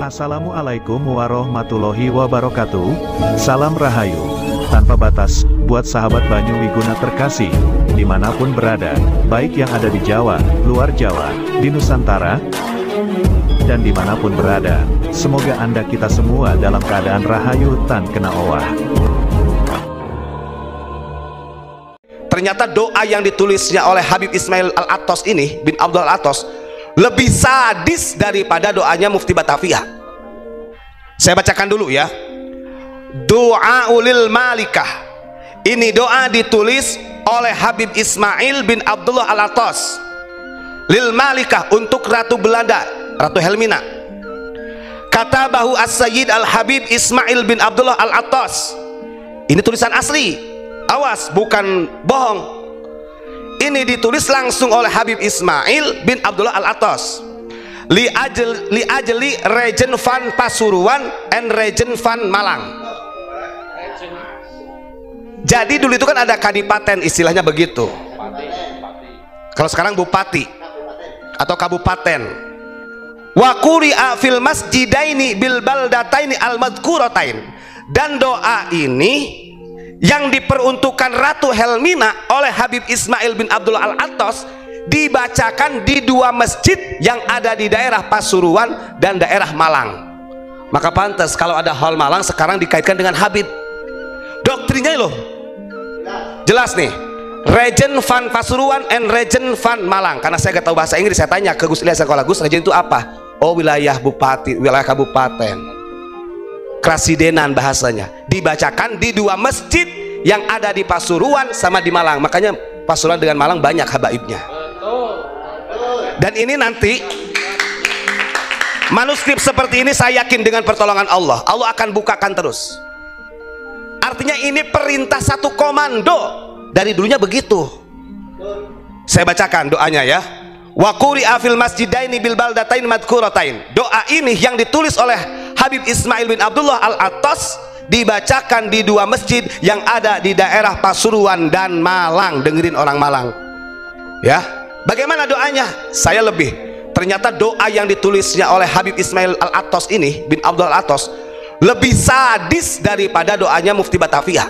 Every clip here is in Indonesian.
Assalamualaikum warahmatullahi wabarakatuh. Salam Rahayu tanpa batas buat sahabat Banyu Wiguna terkasih dimanapun berada, baik yang ada di Jawa, luar Jawa, di Nusantara, dan dimanapun berada. Semoga Anda kita semua dalam keadaan rahayu tan kena owah. Ternyata doa yang ditulisnya oleh Habib Ismail Al-Attas ini, bin Abdul Al-Attas, lebih sadis daripada doanya Mufti Batavia. Saya bacakan dulu ya. Doa ulil malikah. Ini doa ditulis oleh Habib Ismail bin Abdullah Al-Attas lil malikah, untuk Ratu Belanda, Ratu Helmina. Kata bahu As-Sayyid Al-Habib Ismail bin Abdullah Al-Attas. Ini tulisan asli. Awas, bukan bohong. Ini ditulis langsung oleh Habib Ismail bin Abdullah Al-Attas. Li ajli Regen van Pasuruan and Regen van Malang. Jadi dulu itu kan ada kadipaten, istilahnya begitu. Kalau sekarang bupati atau kabupaten. Wa quri'a fil masjidaini bil baldataini al madhkuratain. Dan doa ini yang diperuntukkan Ratu Helmina oleh Habib Ismail bin Abdullah Al-Attas dibacakan di dua masjid yang ada di daerah Pasuruan dan daerah Malang. Maka pantas kalau ada hal Malang sekarang dikaitkan dengan Habib. Doktrinnya loh jelas nih, Regen van Pasuruan and Regen van Malang. Karena saya gak tahu bahasa Inggris, saya tanya ke Gus Ilyas Sekolah, Gus, Regen itu apa? Oh, wilayah bupati, wilayah kabupaten, Krasidenan bahasanya. Dibacakan di dua masjid yang ada di Pasuruan sama di Malang. Makanya Pasuruan dengan Malang banyak habaibnya. Dan ini nanti manuskrip seperti ini saya yakin dengan pertolongan Allah, Allah akan bukakan terus. Artinya ini perintah satu komando. Dari dulunya begitu. Saya bacakan doanya ya. Wa quri'a fil masjidaini bil baldatain madhkuratain. Doa ini yang ditulis oleh Habib Ismail bin Abdullah Al-Attas dibacakan di dua masjid yang ada di daerah Pasuruan dan Malang. Dengerin orang Malang ya. Bagaimana doanya? Saya lebih, ternyata doa yang ditulisnya oleh Habib Ismail Al-Attas ini, bin Abdul Al-Attas, lebih sadis daripada doanya Mufti Batavia.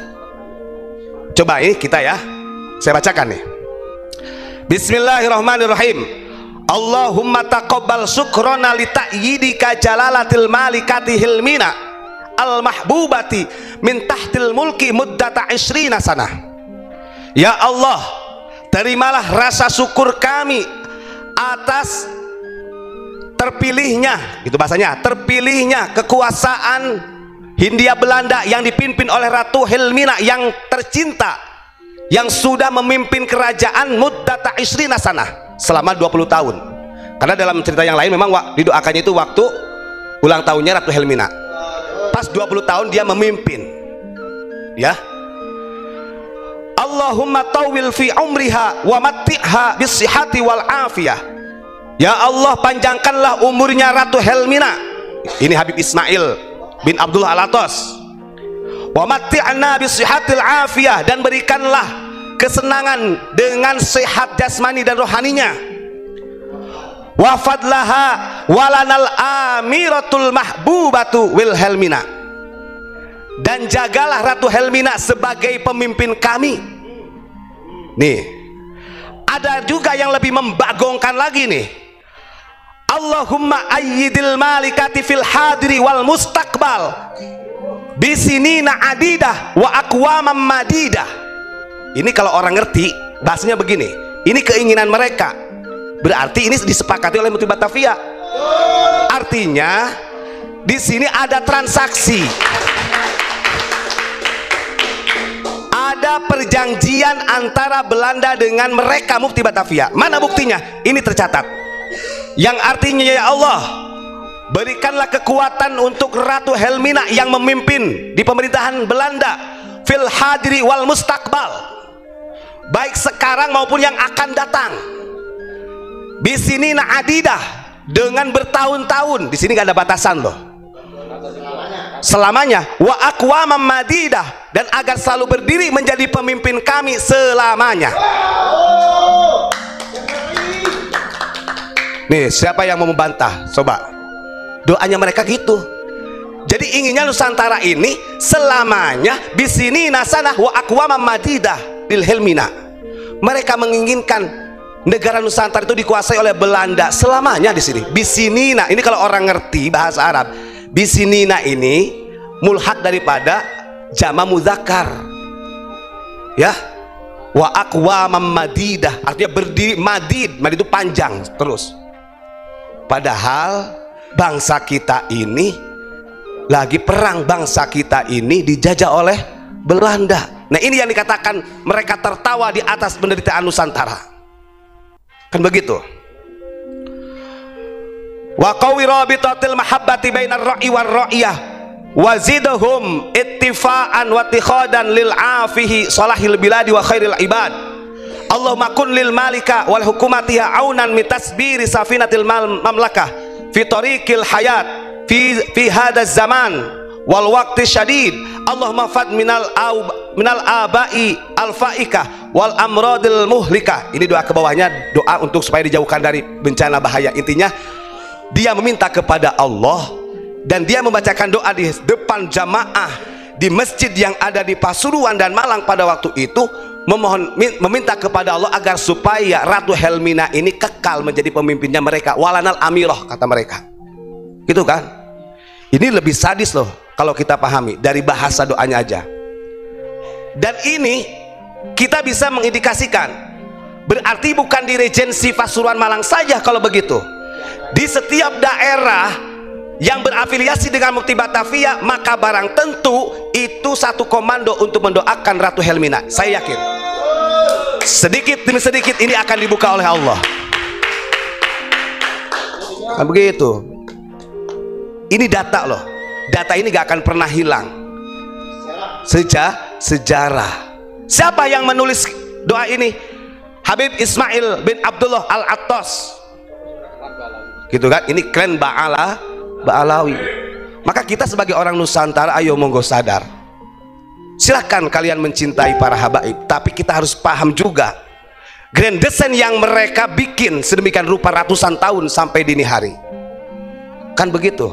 Coba ini kita ya, saya bacakan nih. Bismillahirrahmanirrahim. Allahumma taqabbal syukrona li ta'yidika jalalatil malikati hilmina al mahbubati min tahtil mulki muddata 20 sanah. Ya Allah, terimalah rasa syukur kami atas terpilihnya, itu bahasanya, terpilihnya kekuasaan Hindia Belanda yang dipimpin oleh Ratu Helmina yang tercinta, yang sudah memimpin kerajaan muddata 20 sanah, selama 20 tahun. Karena dalam cerita yang lain memang didoakannya itu waktu ulang tahunnya Ratu Helmina. Pas 20 tahun dia memimpin. Ya. Allahumma tawil fi umriha wa matti'ha bisihati wal afiyah. Ya Allah, panjangkanlah umurnya Ratu Helmina. Ini Habib Ismail bin Abdullah Al-Attas. Wa matti'na bisihatil afiyah, dan berikanlah kesenangan dengan sehat jasmani dan rohaninya. Wa fadlaha walanal amiratul mahbubatu wil Helmina, dan jagalah Ratu Helmina sebagai pemimpin kami. Nih, ada juga yang lebih membagongkan lagi nih. Allahumma ayyidil malikati fil hadiri wal mustaqbal bisinina adidah wa aqwamam madidah. Ini kalau orang ngerti bahasanya begini, ini keinginan mereka, berarti ini disepakati oleh Mufti Batavia. Artinya di sini ada transaksi, ada perjanjian antara Belanda dengan mereka Mufti Batavia. Mana buktinya? Ini tercatat. Yang artinya, ya Allah, berikanlah kekuatan untuk Ratu Helmina yang memimpin di pemerintahan Belanda fil hadiri wal mustaqbal, baik sekarang maupun yang akan datang. Bisini adidah, dengan bertahun-tahun. Di sini nggak ada batasan loh. Selamanya. Wa aqwamam madidah, dan agar selalu berdiri menjadi pemimpin kami selamanya. Nih, siapa yang mau membantah? Coba. Doanya mereka gitu. Jadi inginnya Nusantara ini selamanya bisini nasanah wa aqwamam madidah bil helmina. Mereka menginginkan negara Nusantara itu dikuasai oleh Belanda selamanya di sini. Bisinina ini kalau orang ngerti bahasa Arab, bisinina ini mulhaq daripada jama muzakkar. Ya. Wa aqwamam madidah artinya berdiri, madid itu panjang terus. Padahal bangsa kita ini lagi perang, bangsa kita ini dijajah oleh Belanda. Nah ini yang dikatakan mereka tertawa di atas penderitaan Nusantara, kan begitu. Wa qawi rabitatil mahabbati bainar ra'i war ra'iyah wazidhum ittifa'an wa tikhadan lil afihi salahil biladi wa khairil ibad. Allahumma kun lil malika wal hukumatiha aunan mitasbiri safinatil mamlakah fi tariqil hayat fi hadaz zaman wal waqti syadid. Allahumma fad minal abai al faikah wal amradil muhlikah. Ini doa ke bawahnya, doa untuk supaya dijauhkan dari bencana bahaya. Intinya dia meminta kepada Allah dan dia membacakan doa di depan jamaah di masjid yang ada di Pasuruan dan Malang pada waktu itu, meminta kepada Allah agar supaya Ratu Helmina ini kekal menjadi pemimpinnya mereka. Walanal amiroh kata mereka, gitu kan. Ini lebih sadis loh kalau kita pahami dari bahasa doanya aja. Dan ini kita bisa mengindikasikan berarti bukan di Regensi Pasuruan Malang saja. Kalau begitu di setiap daerah yang berafiliasi dengan Mukti Batavia, maka barang tentu itu satu komando untuk mendoakan Ratu Helmina. Saya yakin sedikit demi sedikit ini akan dibuka oleh Allah. Nah, begitu. Ini data loh. Data ini gak akan pernah hilang. Sejarah. Siapa yang menulis doa ini? Habib Ismail bin Abdullah Al-Attas. Gitu kan? Ini klan Ba'alawi. Maka kita sebagai orang Nusantara, ayo monggo sadar. Silahkan kalian mencintai para habaib, tapi kita harus paham juga grand design yang mereka bikin sedemikian rupa ratusan tahun sampai dini hari. Kan begitu.